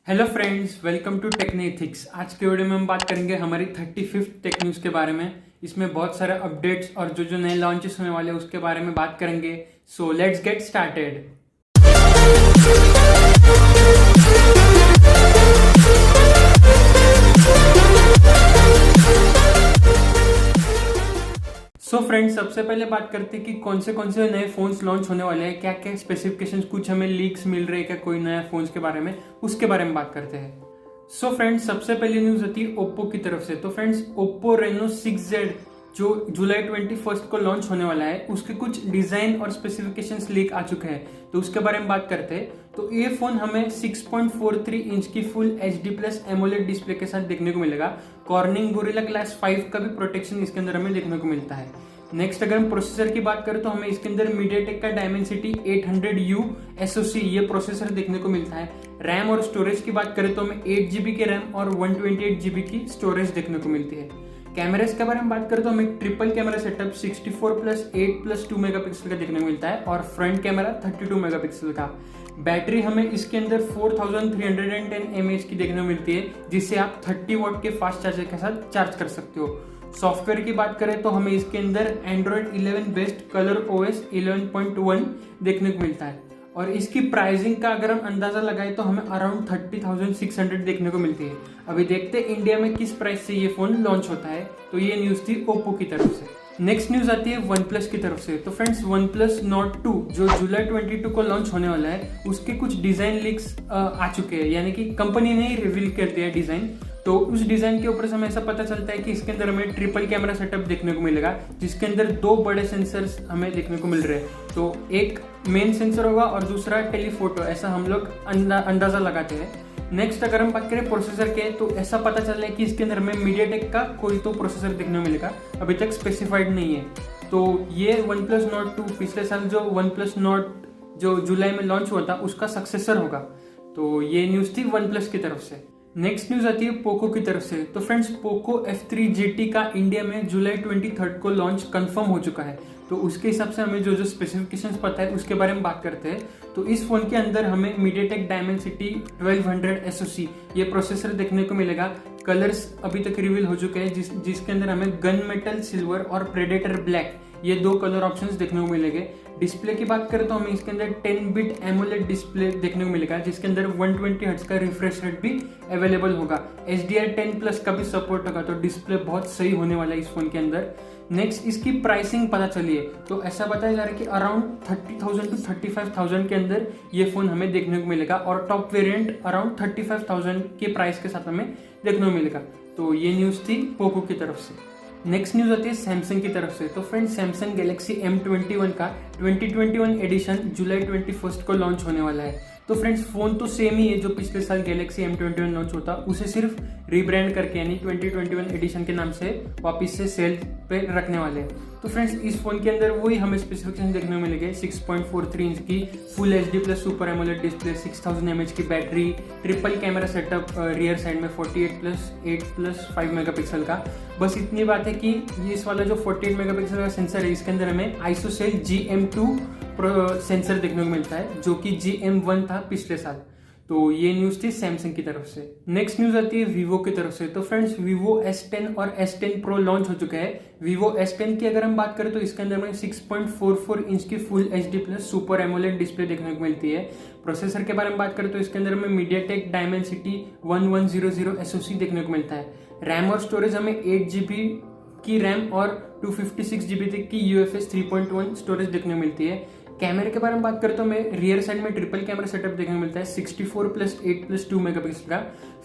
Hello friends, welcome to टेक्ने एथिक्स। आज के वीडियो में हम बात करेंगे हमारी 35th टेक न्यूज़ के बारे में। इसमें बहुत सारे अपडेट्स और जो जो नए लॉन्चेस होने वाले हैं उसके बारे में बात करेंगे। So let's get started. So friends, सबसे पहले बात करते हैं कि कौन से नए फोन्स लॉन्च होने वाले हैं, क्या क्या स्पेसिफिकेशंस, कुछ हमें लीक्स मिल रहे हैं क्या कोई नया फोन्स के बारे में, उसके बारे में बात करते हैं। सो फ्रेंड्स, सबसे पहली न्यूज होती है ओप्पो की तरफ से। तो फ्रेंड्स, ओप्पो रेनो 6Z जो जुलाई 21 को लॉन्च होने वाला है, उसके कुछ डिजाइन और स्पेसिफिकेशंस लीक आ चुके हैं, तो उसके बारे में बात करते हैं। तो ये फोन हमें 6.43 इंच की फुल HD+ एमोलेड डिस्प्ले के साथ देखने को मिलेगा। कॉर्निंग गोरिल्ला ग्लास 5 का भी प्रोटेक्शन इसके अंदर हमें देखने को मिलता है। नेक्स्ट, अगर हम प्रोसेसर की बात करें तो हमें इसके अंदर मीडियाटेक का डायमेंसिटी 800U SoC ये प्रोसेसर देखने को मिलता है। रैम और स्टोरेज की बात करें तो हमें 8GB की रैम और 128GB की स्टोरेज देखने को मिलती है। कैमरास के बारे में बात करें तो हमें ट्रिपल कैमरा सेटअप 64+8+2 मेगापिक्सल का देखने को मिलता है और फ्रंट कैमरा 32 मेगापिक्सल का। बैटरी हमें इसके अंदर 4310 mAh की देखने को मिलती है, जिससे आप 30 वॉट के फास्ट चार्जर के साथ चार्ज कर सकते हो। सॉफ्टवेयर की बात करें तो हमें इसके अंदर Android 11 बेस्ड कलर OS 11.1 देखने को मिलता है और इसकी प्राइसिंग का अगर हम अंदाजा लगाए तो हमें अराउंड 30,600 देखने को मिलती है। अभी देखते हैं इंडिया में किस प्राइस से ये फोन लॉन्च होता है। तो ये न्यूज थी ओप्पो की तरफ से। नेक्स्ट न्यूज आती है OnePlus की तरफ से। तो फ्रेंड्स, OnePlus Nord 2 जो जुलाई 22 को लॉन्च होने वाला है, उसके कुछ डिजाइन लीक्स आ चुके हैं, यानी कि कंपनी ने ही रिवील कर दिया डिजाइन। तो उस डिजाइन के ऊपर से हमें ऐसा पता चलता है कि इसके अंदर हमें ट्रिपल कैमरा सेटअप देखने को मिलेगा, जिसके अंदर 2 बड़े सेंसर्स हमें देखने को मिल रहे हैं। तो एक मेन सेंसर होगा और दूसरा टेलीफोटो, ऐसा हम लोग अंदाजा लगाते हैं। नेक्स्ट, अगर हम बात करें प्रोसेसर के, तो ऐसा पता चल रहा है कि इसके अंदर हमें मीडियाटेक का कोई तो प्रोसेसर देखने को मिलेगा, अभी तक स्पेसिफाइड नहीं है। तो ये OnePlus Nord 2 पिछले साल जो OnePlus Nord जो जुलाई में लॉन्च हुआ था उसका सक्सेसर होगा। तो ये न्यूज थी OnePlus की तरफ से। नेक्स्ट न्यूज आती है पोको की तरफ से। तो फ्रेंड्स, पोको F3 GT का इंडिया में जुलाई 23 को लॉन्च कंफर्म हो चुका है। तो उसके हिसाब से हमें जो जो स्पेसिफिकेशंस पता है उसके बारे में बात करते हैं। तो इस फोन के अंदर हमें मीडियाटेक डायमेंसिटी 1200 SoC ये प्रोसेसर देखने को मिलेगा। कलर्स अभी तक रिवील हो चुके हैं, जिसके अंदर हमें गन मेटल सिल्वर और प्रेडेटर ब्लैक ये 2 कलर ऑप्शंस देखने को मिलेंगे। डिस्प्ले की बात करें तो हमें इसके अंदर 10-बिट एमोलेड डिस्प्ले देखने को मिलेगा, जिसके अंदर 120 हर्ट्ज का रिफ्रेश रेट भी अवेलेबल होगा। HDR10+ का भी सपोर्ट होगा, तो डिस्प्ले बहुत सही होने वाला है इस फोन के अंदर। नेक्स्ट, इसकी प्राइसिंग पता चली है, तो ऐसा बताया जा रहा है कि अराउंड 30,000 to 35,000 के अंदर ये फोन हमें देखने को मिलेगा और टॉप वेरिएंट अराउंड 35,000 के प्राइस के साथ हमें देखने को मिलेगा। तो ये न्यूज थी पोको की तरफ से। नेक्स्ट न्यूज आती है सैमसंग की तरफ से। तो फ्रेंड्स, सैमसंग गैलेक्सी M21 का 2021 एडिशन जुलाई 21 को लॉन्च होने वाला है। तो फ्रेंड्स, फोन तो सेम ही है जो पिछले साल गैलेक्सी M21 लॉन्च होता, उसे सिर्फ रीब्रांड करके यानी 2021 एडिशन के नाम से वापस से सेल पे रखने वाले हैं। तो फ्रेंड्स, इस फोन के अंदर वही हमें स्पेसिफिकेशन देखने को मिलेंगे। 6.43 इंच की full HD+ super AMOLED display, 6000 mAh की battery, triple camera setup rear side में 48+8+5 मेगापिक्सल का। बस इतनी बात है कि ये इस वाला जो 48 मेगापिक्सल का सेंसर है, इसके अंदर हमें आइसोसेल GM2 सेंसर देखने को मिलता है, जो कि GM1 था पिछले साल। तो ये न्यूज थी सैमसंग की तरफ से। नेक्स्ट न्यूज आती है वीवो की तरफ से। तो फ्रेंड्स, वीवो S10 और S10 Pro लॉन्च हो चुके हैं। वीवो S10 की अगर हम बात करें तो इसके अंदर हमें 6.44 इंच की full HD+ super AMOLED display देखने को मिलती है। प्रोसेसर के बारे में बात करें तो इसके अंदर हमें मीडियाटेक डायमेंसिटी 1100 SoC देखने को मिलता है। रैम और स्टोरेज हमें 8GB की रैम और 256GB तक की UFS 3.1 स्टोरेज देखने को मिलती है। कैमरे के बारे में बात करें तो हमें रियर साइड में ट्रिपल कैमरा सेटअप देखने को मिलता है 64+8+2 मेगापिक्सल का।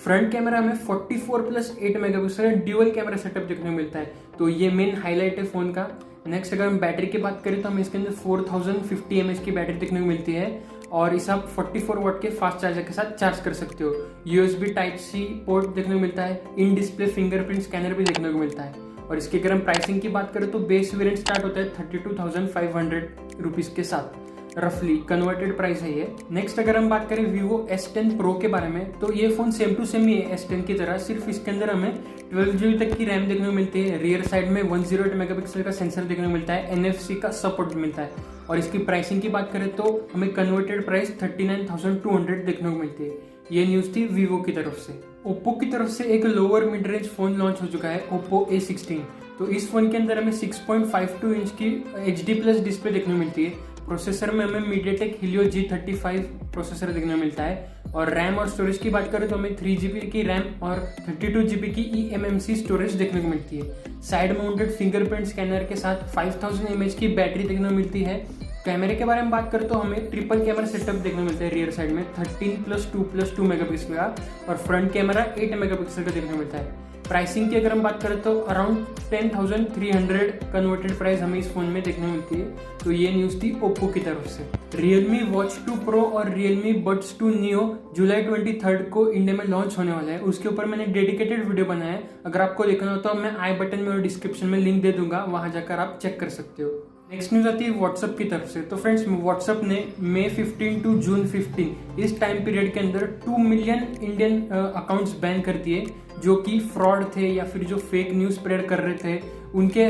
फ्रंट कैमरा हमें 44+8 मेगापिक्सल का ड्यूअल कैमरा सेटअप देखने को मिलता है। तो ये मेन हाईलाइट है फोन का। नेक्स्ट, अगर हम बैटरी की बात करें तो हमें इसके अंदर 4050 mAh की बैटरी देखने को मिलती है और इसे आप 44 वॉट के फास्ट चार्जर के साथ चार्ज कर सकते हो। USB Type-C पोर्ट देखने को मिलता है। इन डिस्प्ले फिंगरप्रिंट स्कैनर भी देखने को मिलता है। और इसकी अगर हम प्राइसिंग की बात करें तो बेस वेरिएंट स्टार्ट होता है 32,500 रुपीज के साथ, रफली कन्वर्टेड प्राइस है ये। नेक्स्ट, अगर हम बात करें Vivo S10 Pro के बारे में, तो ये फोन सेम टू सेम ही है S10 की तरह, सिर्फ इसके अंदर हमें 12GB तक की रैम देखने को मिलती है। रियर साइड में 108 मेगापिक्सल का सेंसर देखने को मिलता है। NFC का सपोर्ट मिलता है और इसकी प्राइसिंग की बात करें तो हमें कन्वर्टेड प्राइस 39,200 देखने को मिलती है। ये न्यूज़ थी वीवो की तरफ से। ओप्पो की तरफ से एक lower mid range phone launch हो चुका है, ओप्पो A16। तो इस फ़ोन के अंदर हमें 6.52 इंच की HD+ डिस्प्ले देखने को मिलती है। प्रोसेसर में हमें मीडियाटेक Helio G35 प्रोसेसर देखने को मिलता है और रैम और स्टोरेज की बात करें तो हमें 3GB की रैम और 32GB की eMMC स्टोरेज देखने को मिलती है। साइड माउंटेड फिंगरप्रिंट स्कैनर के साथ 5000 mAh की बैटरी देखने को मिलती है। कैमरे के बारे में बात करें तो हमें ट्रिपल कैमरा सेटअप देखने को मिलता है रियर साइड में 13+2+2 मेगापिक्सल का और फ्रंट कैमरा 8 मेगापिक्सल का देखने को मिलता है। प्राइसिंग की अगर हम बात करें तो अराउंड 10,300 कन्वर्टेड प्राइस हमें इस फोन में देखने मिलती है। तो ये न्यूज़ थी ओप्पो की तरफ से। Realme Watch 2 Pro और Realme Buds 2 Neo जुलाई 23 को इंडिया में लॉन्च होने वाला है। उसके ऊपर मैंने डेडिकेटेड वीडियो बनाया है, अगर आपको देखना हो तो मैं आई बटन में और डिस्क्रिप्शन में लिंक दे दूंगा, वहां जाकर आप चेक कर सकते हो। नेक्स्ट न्यूज़ आती है व्हाट्सएप की तरफ से। तो फ्रेंड्स, व्हाट्सएप ने मई 15 टू जून 15 इस टाइम पीरियड के अंदर 2 मिलियन इंडियन अकाउंट्स बैन कर दिए जो कि फ्रॉड थे या फिर जो फेक न्यूज़ स्प्रेड कर रहे थे, उनके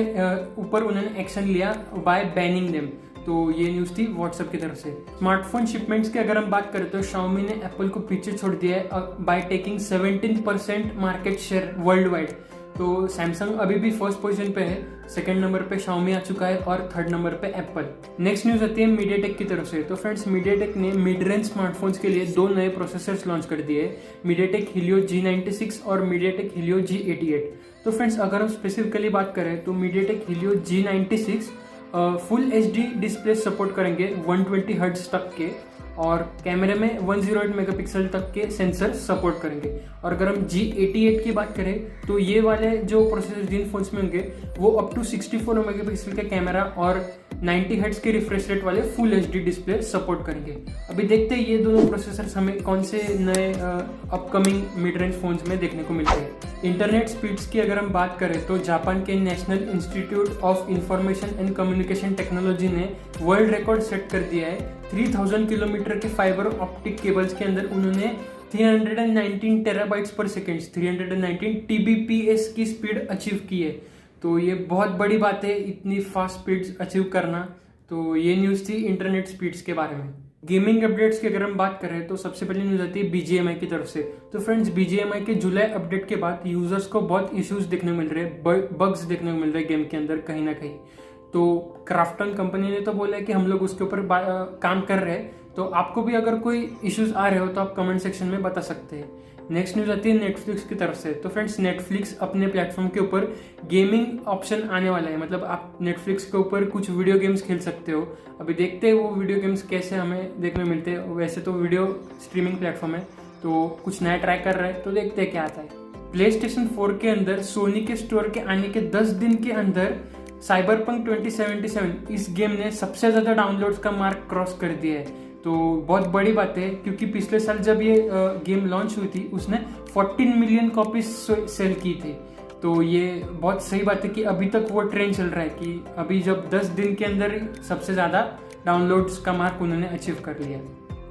ऊपर उन्होंने एक्शन लिया बाय बैनिंग देम। तो ये न्यूज़ थी व्हाट्सएप की तरफ से। स्मार्टफोन शिपमेंट्स की अगर हम बात करें तो Xiaomi ने एप्पल को पीछे छोड़ दिया है by taking 17% market share world wide. तो सैमसंग अभी भी फर्स्ट पोजीशन पे है, सेकंड नंबर पे Xiaomi आ चुका है और थर्ड नंबर पे एप्पल। नेक्स्ट न्यूज़ आती है मीडियाटेक की तरफ से। तो फ्रेंड्स, मीडियाटेक ने मिड रेंज स्मार्टफोन्स के लिए 2 नए प्रोसेसर्स लॉन्च कर दिए, मीडियाटेक Helio G96 और मीडियाटेक Helio G88। तो फ्रेंड्स, अगर हम स्पेसिफिकली बात करें तो MediaTek Helio G96 full HD display support करेंगे 120 हर्ट्ज तक के और कैमरे में 108 मेगापिक्सल तक के सेंसर सपोर्ट करेंगे। और अगर हम G88 की बात करें तो ये वाले जो प्रोसेसर जिन फोन्स में होंगे वो अप टू 64 मेगापिक्सल का कैमरा और 90 हर्ट्ज के रिफ्रेश रेट वाले फुल HD डिस्प्ले सपोर्ट करेंगे। अभी देखते हैं ये दोनों प्रोसेसर्स हमें कौन से नए अपकमिंग मिड रेंज फोन्स में देखने को मिलते हैं। इंटरनेट स्पीड्स की अगर हम बात करें तो जापान के national institute of information and communication technology ने वर्ल्ड रिकॉर्ड सेट कर दिया है। 3000 किलोमीटर के फाइबर ऑप्टिक केबल्स के अंदर उन्होंने 319 टेराबाइट्स पर सेकेंड 319 TBps की स्पीड अचीव की है। तो ये बहुत बड़ी बात है, इतनी फास्ट स्पीड्स अचीव करना। तो ये न्यूज़ थी इंटरनेट स्पीड्स के बारे में। गेमिंग अपडेट्स की अगर हम बात करें तो सबसे पहले न्यूज़ आती है BGMI की तरफ से। तो फ्रेंड्स, BGMI के जुलाई अपडेट के बाद यूजर्स को बहुत इश्यूज देखने को मिल रहे हैं, बग्स देखने को मिल रहे हैं गेम के अंदर कहीं ना कहीं। तो क्राफ्टन कंपनी ने तो बोला है कि हम लोग उसके ऊपर काम कर रहे हैं। तो आपको भी अगर कोई इश्यूज आ रहे हो तो आप कमेंट सेक्शन में बता सकते हैं। नेक्स्ट न्यूज़ आती है नेटफ्लिक्स की तरफ से। तो फ्रेंड्स, नेटफ्लिक्स अपने प्लेटफॉर्म के ऊपर गेमिंग ऑप्शन आने वाला है, मतलब आप नेटफ्लिक्स के ऊपर कुछ वीडियो गेम्स खेल सकते हो। अभी देखते हैं वो वीडियो गेम्स कैसे हमें देखने मिलते हैं। वैसे तो वीडियो स्ट्रीमिंग प्लेटफॉर्म है, तो कुछ नया ट्राई कर रहे हैं, तो देखते हैं क्या आता है। PlayStation 4 के अंदर सोनी के स्टोर के आने के 10 दिन के अंदर साइबरपंक 2077 इस गेम ने सबसे ज़्यादा डाउनलोड्स का मार्क क्रॉस कर दिया है। तो बहुत बड़ी बात है, क्योंकि पिछले साल जब ये गेम लॉन्च हुई थी उसने 14 मिलियन कॉपीज सेल की थी। तो ये बहुत सही बात है कि अभी तक वो ट्रेंड चल रहा है कि अभी जब 10 दिन के अंदर सबसे ज़्यादा डाउनलोड्स का मार्क उन्होंने अचीव कर लिया।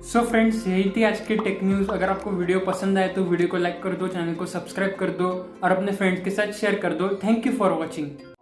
सो फ्रेंड्स, यही थी आज की टेक न्यूज़। अगर आपको वीडियो पसंद आए तो वीडियो को लाइक कर दो, चैनल को सब्सक्राइब कर दो और अपने फ्रेंड्स के साथ शेयर कर दो। Thank you for watching.